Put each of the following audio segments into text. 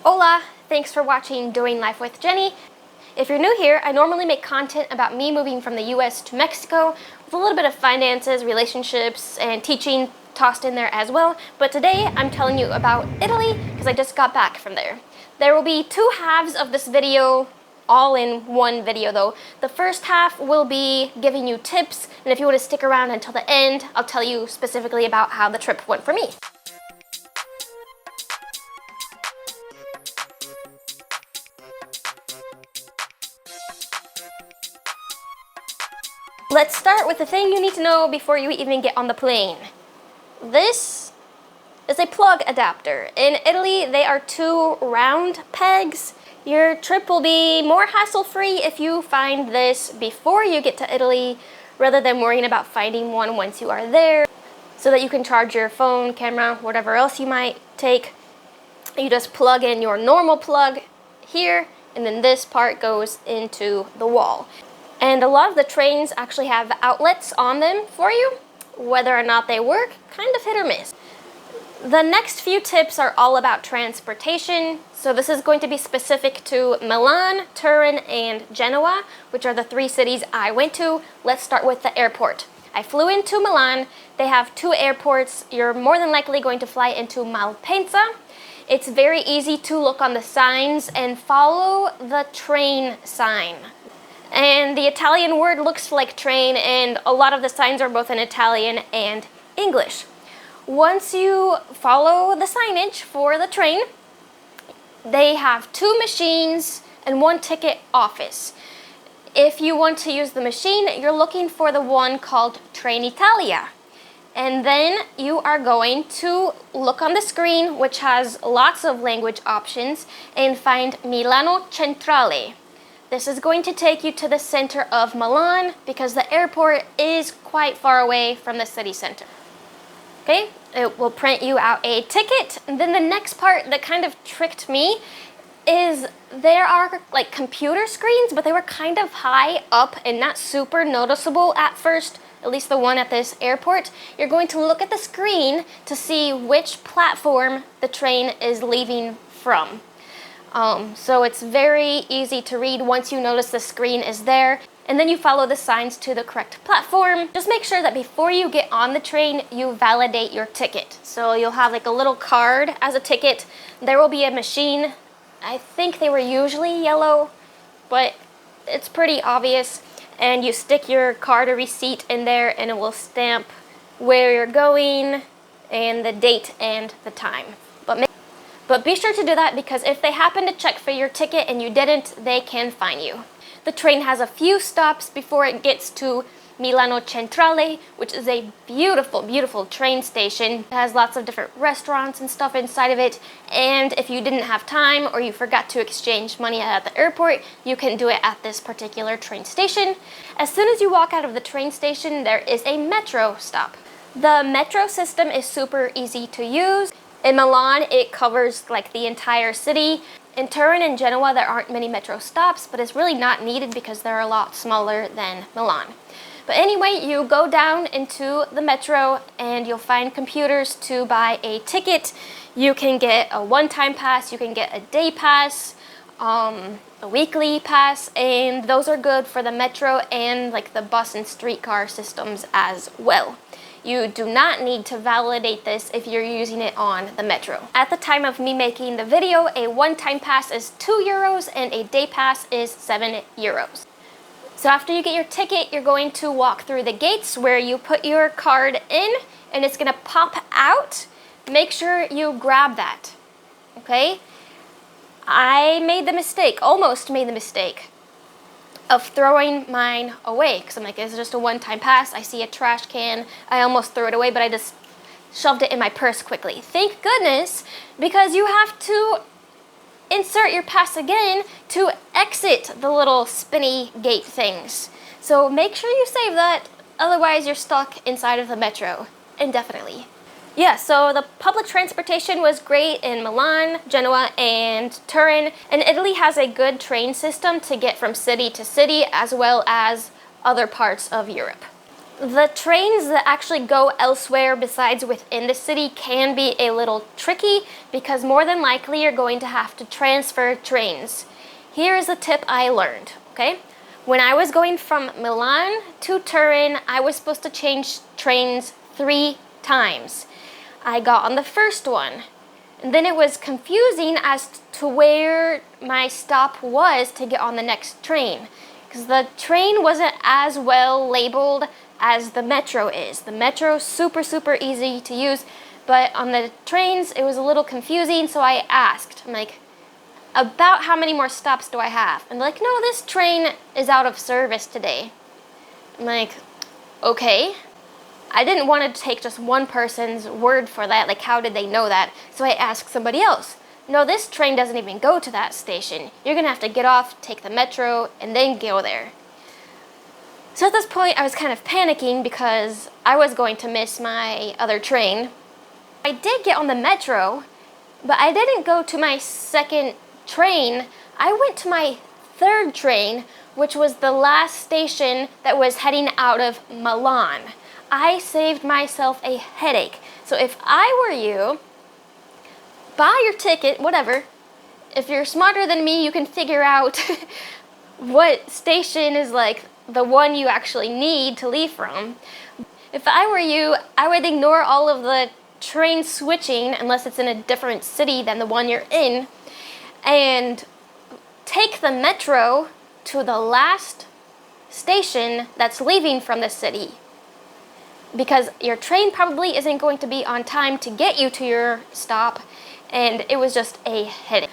Hola! Thanks for watching Doing Life with Jenny. If you're new here, I normally make content about me moving from the US to Mexico with a little bit of finances, relationships, and teaching tossed in there as well. But today I'm telling you about Italy because I just got back from there. There will be two halves of this video, all in one video though. The first half will be giving you tips, and if you want to stick around until the end, I'll tell you specifically about how the trip went for me. Let's start with the thing you need to know before you even get on the plane. This is a plug adapter. In Italy, they are two round pegs. Your trip will be more hassle-free if you find this before you get to Italy, rather than worrying about finding one once you are there, so that you can charge your phone, camera, whatever else you might take. You just plug in your normal plug here, and then this part goes into the wall. And a lot of the trains actually have outlets on them for you. Whether or not they work, kind of hit or miss. The next few tips are all about transportation. So this is going to be specific to Milan, Turin, and Genoa, which are the three cities I went to. Let's start with the airport. I flew into Milan. They have two airports. You're more than likely going to fly into Malpensa. It's very easy to look on the signs and follow the train sign. And the Italian word looks like train, and a lot of the signs are both in Italian and English. Once you follow the signage for the train, they have two machines and one ticket office. If you want to use the machine, you're looking for the one called Trenitalia. And then you are going to look on the screen, which has lots of language options, and find Milano Centrale. This is going to take you to the center of Milan because the airport is quite far away from the city center. Okay, it will print you out a ticket. And then the next part that kind of tricked me is there are like computer screens, but they were kind of high up and not super noticeable at first, at least the one at this airport. You're going to look at the screen to see which platform the train is leaving from. So it's very easy to read once you notice the screen is there, and then you follow the signs to the correct platform. Just make sure that before you get on the train, you validate your ticket. So you'll have like a little card as a ticket. There will be a machine. I think they were usually yellow, but it's pretty obvious. And you stick your card or receipt in there, and it will stamp where you're going and the date and the time. But be sure to do that, because if they happen to check for your ticket and you didn't, they can fine you. The train has a few stops before it gets to Milano Centrale, which is a beautiful, beautiful train station. It has lots of different restaurants and stuff inside of it. And if you didn't have time or you forgot to exchange money at the airport, you can do it at this particular train station. As soon as you walk out of the train station, there is a metro stop. The metro system is super easy to use. In Milan, it covers like the entire city. In Turin and Genoa, there aren't many metro stops, but it's really not needed because they're a lot smaller than Milan. But anyway, you go down into the metro and you'll find computers to buy a ticket. You can get a one-time pass, you can get a day pass, a weekly pass, and those are good for the metro and like the bus and streetcar systems as well. You do not need to validate this if you're using it on the metro. At the time of me making the video, a one-time pass is €2 and a day pass is €7. So after you get your ticket, you're going to walk through the gates where you put your card in, and it's gonna pop out. Make sure you grab that, okay? I made the mistake, almost made the mistake, of throwing mine away, because I'm like, it's just a one-time pass. I see a trash can, I almost threw it away, but I just shoved it in my purse quickly. Thank goodness, because you have to insert your pass again to exit the little spinny gate things. So make sure you save that, otherwise you're stuck inside of the metro indefinitely. Yeah, so the public transportation was great in Milan, Genoa, and Turin, and Italy has a good train system to get from city to city as well as other parts of Europe. The trains that actually go elsewhere besides within the city can be a little tricky because more than likely you're going to have to transfer trains. Here is a tip I learned, okay? When I was going from Milan to Turin, I was supposed to change trains 3 times. I got on the first one, and then it was confusing as to where my stop was to get on the next train because the train wasn't as well labeled as the metro is. The metro is super easy to use, but on the trains it was a little confusing, so I asked, I'm like, about how many more stops do I have? And they're like, no, this train is out of service today. I'm like, okay. I didn't want to take just one person's word for that, like how did they know that? So I asked somebody else. No, this train doesn't even go to that station. You're gonna have to get off, take the metro, and then go there. So at this point, I was kind of panicking because I was going to miss my other train. I did get on the metro, but I didn't go to my second train. I went to my third train, which was the last station that was heading out of Milan. I saved myself a headache. So if I were you, buy your ticket, whatever. If you're smarter than me, you can figure out what station is like the one you actually need to leave from. If I were you, I would ignore all of the train switching unless it's in a different city than the one you're in, and take the metro to the last station that's leaving from the city, because your train probably isn't going to be on time to get you to your stop, and it was just a headache.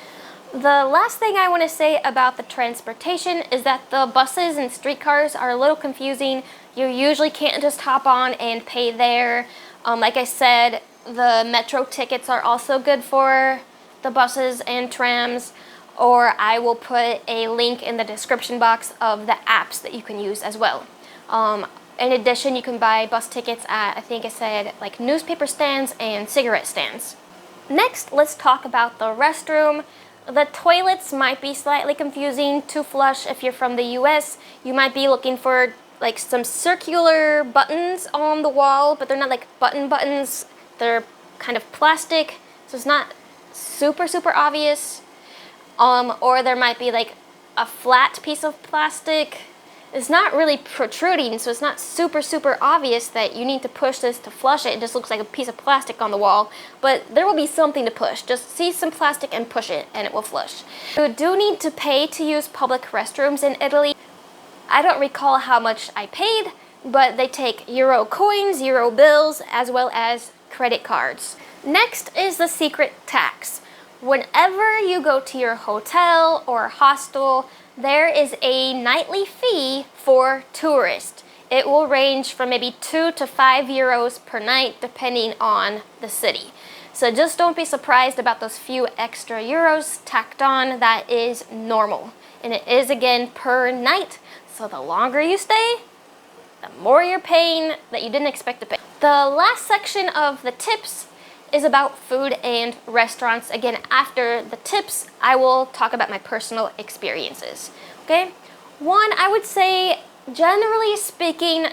The last thing I want to say about the transportation is that the buses and streetcars are a little confusing. You usually can't just hop on and pay there. Like I said, the metro tickets are also good for the buses and trams, or I will put a link in the description box of the apps that you can use as well. In addition, you can buy bus tickets at, I think I said, like newspaper stands and cigarette stands. Next, let's talk about the restroom. The toilets might be slightly confusing to flush if you're from the US. You might be looking for like some circular buttons on the wall, but they're not like buttons. They're kind of plastic, so it's not super obvious. Or there might be like a flat piece of plastic. It's not really protruding, so it's not super obvious that you need to push this to flush it. It just looks like a piece of plastic on the wall, but there will be something to push. Just see some plastic and push it, and it will flush. You do need to pay to use public restrooms in Italy. I don't recall how much I paid, but they take euro coins, euro bills, as well as credit cards. Next is the secret tax. Whenever you go to your hotel or hostel, there is a nightly fee for tourists. It will range from maybe 2 to 5 euros per night depending on the city. So just don't be surprised about those few extra euros tacked on. That is normal. And it is again per night. So the longer you stay, the more you're paying that you didn't expect to pay. The last section of the tips is about food and restaurants. Again, after the tips, I will talk about my personal experiences. Okay? One, I would say, generally speaking,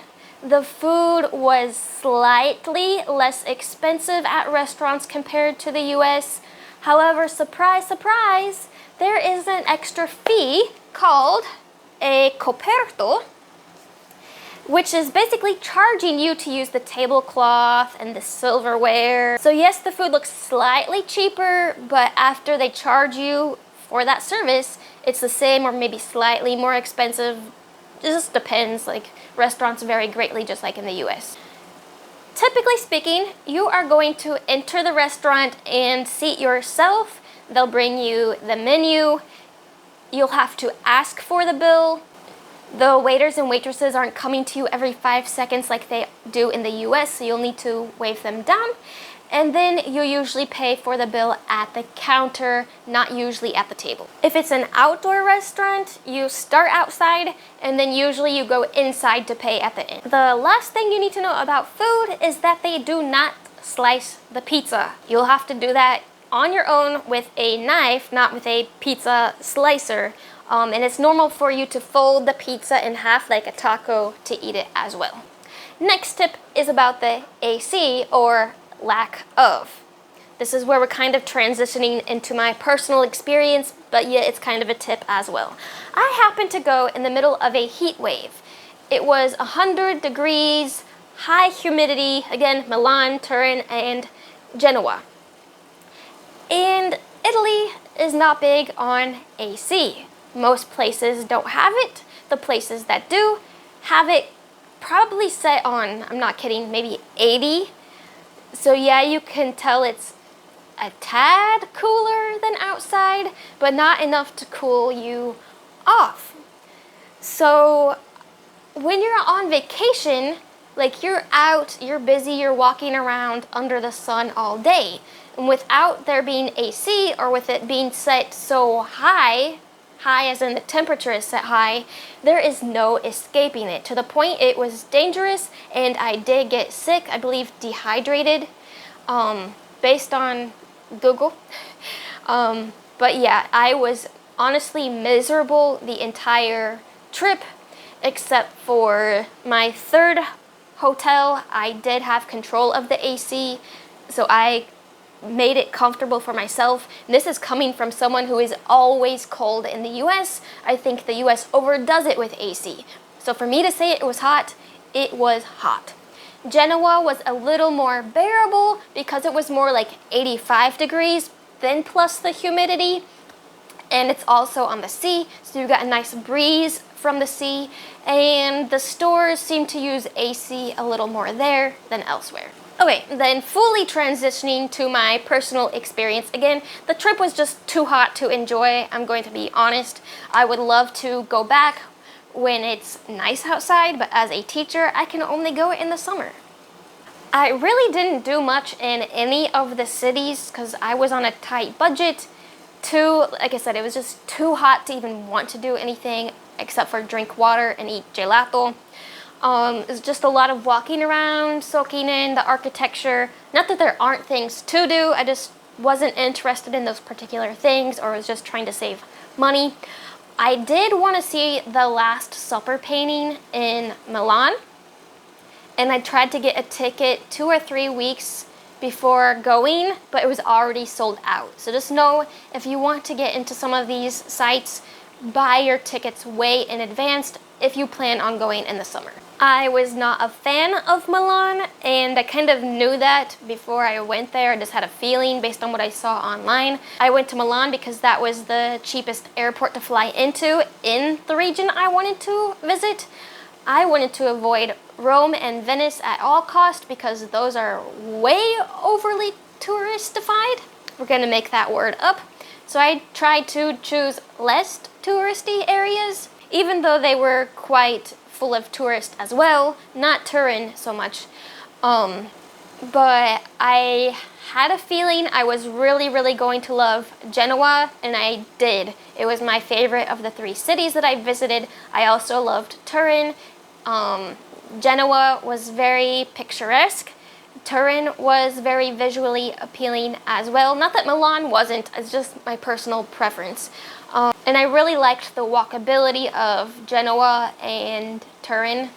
the food was slightly less expensive at restaurants compared to the US. However, surprise, there is an extra fee called a coperto, which is basically charging you to use the tablecloth and the silverware. So yes, the food looks slightly cheaper, but after they charge you for that service, it's the same or maybe slightly more expensive. It just depends, like restaurants vary greatly just like in the US. Typically speaking, you are going to enter the restaurant and seat yourself. They'll bring you the menu. You'll have to ask for the bill. The waiters and waitresses aren't coming to you every 5 seconds like they do in the US, so you'll need to wave them down. And then you usually pay for the bill at the counter, not usually at the table. If it's an outdoor restaurant, you start outside and then usually you go inside to pay at the end. The last thing you need to know about food is that they do not slice the pizza. You'll have to do that on your own with a knife, not with a pizza slicer. And it's normal for you to fold the pizza in half like a taco to eat it as well. Next tip is about the AC, or lack of. This is where we're kind of transitioning into my personal experience, but yet it's kind of a tip as well. I happened to go in the middle of a heat wave. It was 100 degrees, high humidity, again, Milan, Turin, and Genoa. And Italy is not big on AC. Most places don't have it. The places that do have it probably set on, I'm not kidding, maybe 80. So yeah, you can tell it's a tad cooler than outside, but not enough to cool you off. So when you're on vacation, like you're out, you're busy, you're walking around under the sun all day. And without there being AC, or with it being set so high as in the temperature is set high, there is no escaping it. To the point it was dangerous, and I did get sick, I believe dehydrated, based on Google. But yeah, I was honestly miserable the entire trip, except for my third hotel. I did have control of the AC, so I made it comfortable for myself. And this is coming from someone who is always cold in the US. I think the US overdoes it with AC. So for me to say it was hot, it was hot. Genoa was a little more bearable because it was more like 85 degrees, then plus the humidity. And it's also on the sea, so you got a nice breeze from the sea. And the stores seem to use AC a little more there than elsewhere. Okay, then fully transitioning to my personal experience. Again, the trip was just too hot to enjoy, I'm going to be honest. I would love to go back when it's nice outside, but as a teacher, I can only go in the summer. I really didn't do much in any of the cities because I was on a tight budget. Like I said, it was just too hot to even want to do anything except for drink water and eat gelato. It's just a lot of walking around, soaking in the architecture. Not that there aren't things to do, I just wasn't interested in those particular things, or was just trying to save money. I did want to see the Last Supper painting in Milan, and I tried to get a ticket 2 or 3 weeks before going, but it was already sold out. So just know, if you want to get into some of these sites, buy your tickets way in advance if you plan on going in the summer. I was not a fan of Milan, and I kind of knew that before I went there. I just had a feeling based on what I saw online. I went to Milan because that was the cheapest airport to fly into in the region I wanted to visit. I wanted to avoid Rome and Venice at all costs because those are way overly touristified. We're gonna make that word up. So I tried to choose less touristy areas, even though they were quite full of tourists as well, not Turin so much. But I had a feeling I was really going to love Genoa, and I did. It was my favorite of the 3 cities that I visited. I also loved Turin. Genoa was very picturesque. Turin was very visually appealing as well. Not that Milan wasn't, it's just my personal preference. And I really liked the walkability of Genoa and Turin.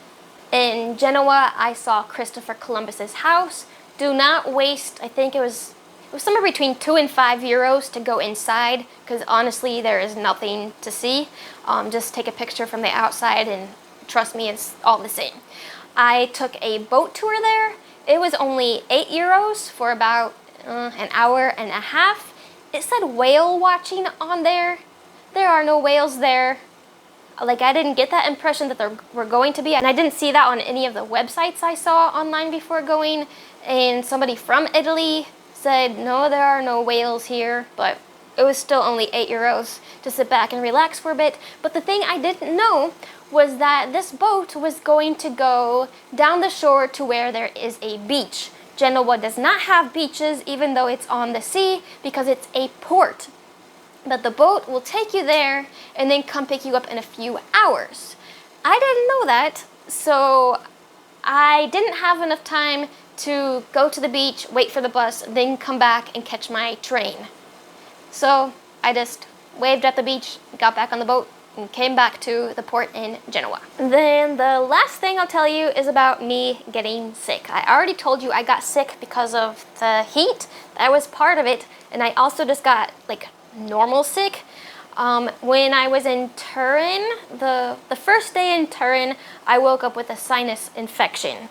In Genoa, I saw Christopher Columbus's house. Do not waste, I think it was somewhere between 2 and 5 euros to go inside, because honestly, there is nothing to see. Just take a picture from the outside, and trust me, it's all the same. I took a boat tour there. It was only 8 euros for about an hour and a half. It said whale watching on there. There are no whales there. Like, I didn't get that impression that there were going to be, and I didn't see that on any of the websites I saw online before going. And somebody from Italy said, no, there are no whales here, but it was still only 8 euros to sit back and relax for a bit. But the thing I didn't know was that this boat was going to go down the shore to where there is a beach. Genoa does not have beaches, even though it's on the sea, because it's a port. But the boat will take you there and then come pick you up in a few hours. I didn't know that, so I didn't have enough time to go to the beach, wait for the bus, then come back and catch my train. So I just waved at the beach, got back on the boat, and came back to the port in Genoa. Then the last thing I'll tell you is about me getting sick. I already told you I got sick because of the heat. That was part of it. And I also just got like normal sick. When I was in Turin, the first day in Turin, I woke up with a sinus infection.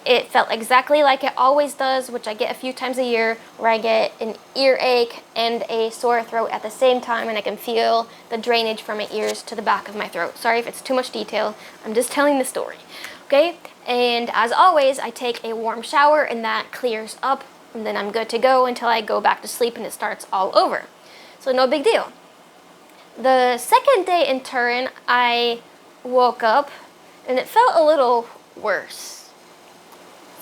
It felt exactly like it always does, which I get a few times a year, where I get an earache and a sore throat at the same time, and I can feel the drainage from my ears to the back of my throat. Sorry if it's too much detail, I'm just telling the story, okay? And as always, I take a warm shower and that clears up, and then I'm good to go until I go back to sleep and it starts all over. So no big deal. The second day in Turin, I woke up and it felt a little worse.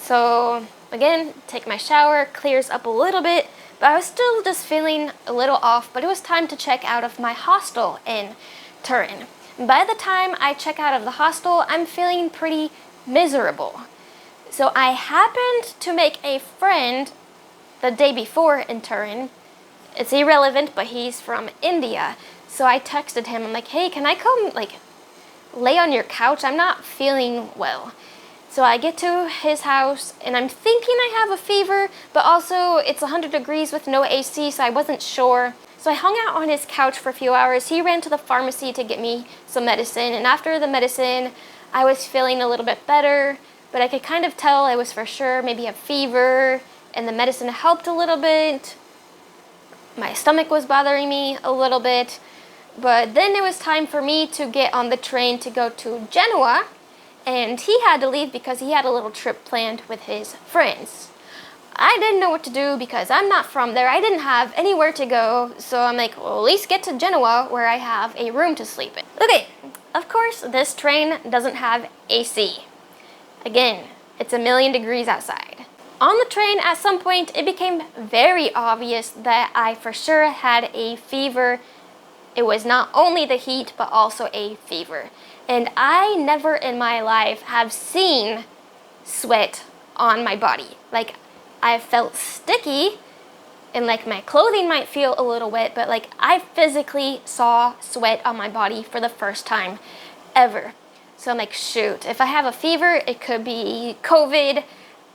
So again, take my shower, clears up a little bit, but I was still just feeling a little off, but it was time to check out of my hostel in Turin. By the time I check out of the hostel, I'm feeling pretty miserable. So I happened to make a friend the day before in Turin. It's irrelevant, but he's from India. So I texted him, I'm like, hey, can I come lay on your couch? I'm not feeling well. So I get to his house and I'm thinking I have a fever, but also it's 100 degrees with no AC, so I wasn't sure. So I hung out on his couch for a few hours. He ran to the pharmacy to get me some medicine, and after the medicine, I was feeling a little bit better, but I could kind of tell I was for sure maybe a fever, and the medicine helped a little bit. My stomach was bothering me a little bit, but then it was time for me to get on the train to go to Genoa. And he had to leave because he had a little trip planned with his friends. I didn't know what to do because I'm not from there. I didn't have anywhere to go. So I'm like, well, at least get to Genoa where I have a room to sleep in. Okay, of course, this train doesn't have AC. Again, it's 1,000,000 degrees outside. On the train, at some point, it became very obvious that I for sure had a fever. It was not only the heat, but also a fever. And I never in my life have seen sweat on my body. Like, I felt sticky and like my clothing might feel a little wet, but like I physically saw sweat on my body for the first time ever. So I'm like, shoot, if I have a fever, it could be COVID.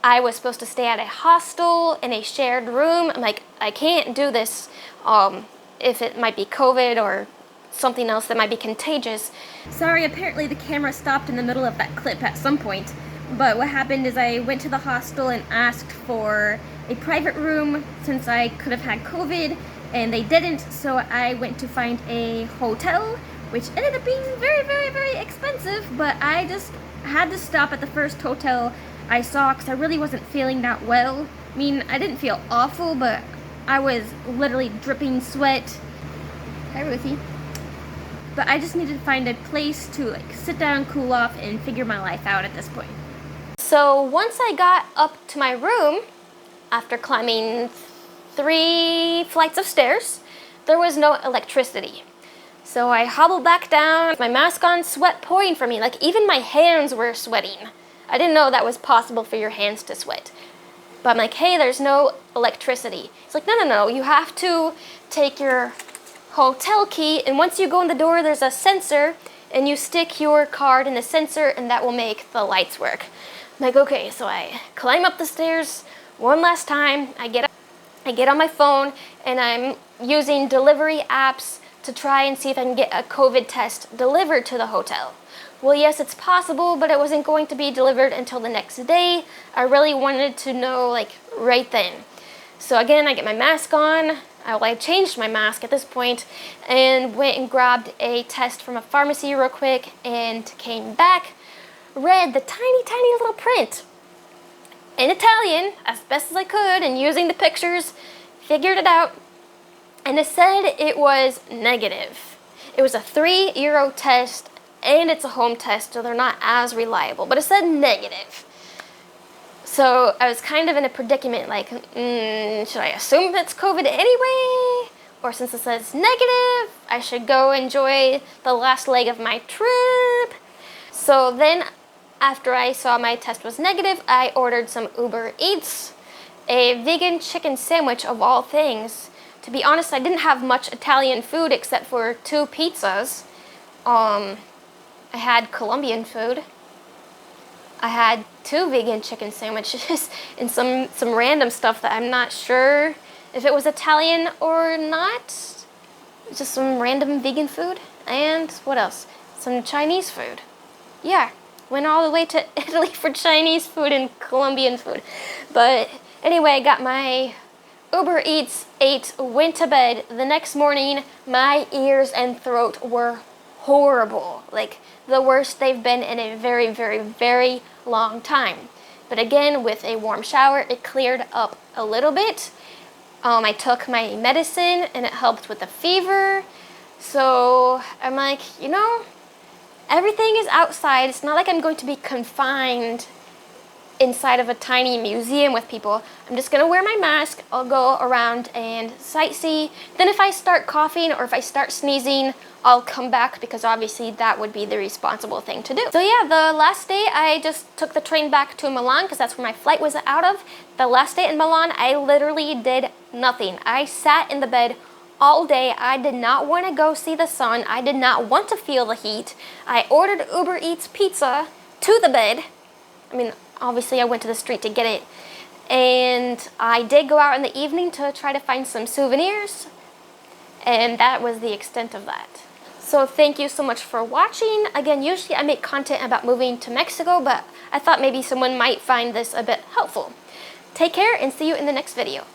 I was supposed to stay at a hostel in a shared room. I'm like, I can't do this if it might be COVID or something else that might be contagious. Sorry, apparently the camera stopped in the middle of that clip at some point. But what happened is I went to the hostel and asked for a private room since I could have had COVID, and they didn't, so I went to find a hotel, which ended up being very, very, very expensive, but I just had to stop at the first hotel I saw because I really wasn't feeling that well. I mean, I didn't feel awful, but I was literally dripping sweat. Hi, Ruthie. But I just needed to find a place to like sit down, cool off, and figure my life out at this point. So once I got up to my room, after climbing 3 flights of stairs, there was no electricity. So I hobbled back down, my mask on, sweat pouring from me, like even my hands were sweating. I didn't know that was possible for your hands to sweat. But I'm like, hey, there's no electricity. It's like, no, you have to take your hotel key, and once you go in the door, there's a sensor, and you stick your card in the sensor, and that will make the lights work. I'm like, okay, so I climb up the stairs one last time. I get on my phone, and I'm using delivery apps to try and see if I can get a COVID test delivered to the hotel. Well, yes, it's possible, but it wasn't going to be delivered until the next day. I really wanted to know, like, right then. So again, I get my mask on. I changed my mask at this point and went and grabbed a test from a pharmacy real quick and came back, read the tiny, tiny little print in Italian as best as I could, and using the pictures, figured it out, and it said it was negative. It was a €3 test, and it's a home test, so they're not as reliable, but it said negative. So I was kind of in a predicament, like, should I assume it's COVID anyway? Or since it says negative, I should go enjoy the last leg of my trip. So then, after I saw my test was negative, I ordered some Uber Eats, a vegan chicken sandwich of all things. To be honest, I didn't have much Italian food except for 2 pizzas. I had Colombian food. I had 2 vegan chicken sandwiches and some random stuff that I'm not sure if it was Italian or not. Just some random vegan food. And what else? Some Chinese food. Yeah, went all the way to Italy for Chinese food and Colombian food. But anyway, I got my Uber Eats, ate, went to bed. The next morning, my ears and throat were horrible. Like the worst they've been in a very, very, very long time. But again, with a warm shower, it cleared up a little bit. I took my medicine and it helped with the fever. So I'm like, you know, everything is outside. It's not like I'm going to be confined inside of a tiny museum with people. I'm just gonna wear my mask. I'll go around and sightsee. Then if I start coughing or if I start sneezing, I'll come back because obviously that would be the responsible thing to do. So yeah, the last day I just took the train back to Milan because that's where my flight was out of. The last day in Milan, I literally did nothing. I sat in the bed all day. I did not want to go see the sun. I did not want to feel the heat. I ordered Uber Eats pizza to the bed. I mean, obviously I went to the street to get it. And I did go out in the evening to try to find some souvenirs. And that was the extent of that. So thank you so much for watching. Again, usually I make content about moving to Mexico, but I thought maybe someone might find this a bit helpful. Take care and see you in the next video.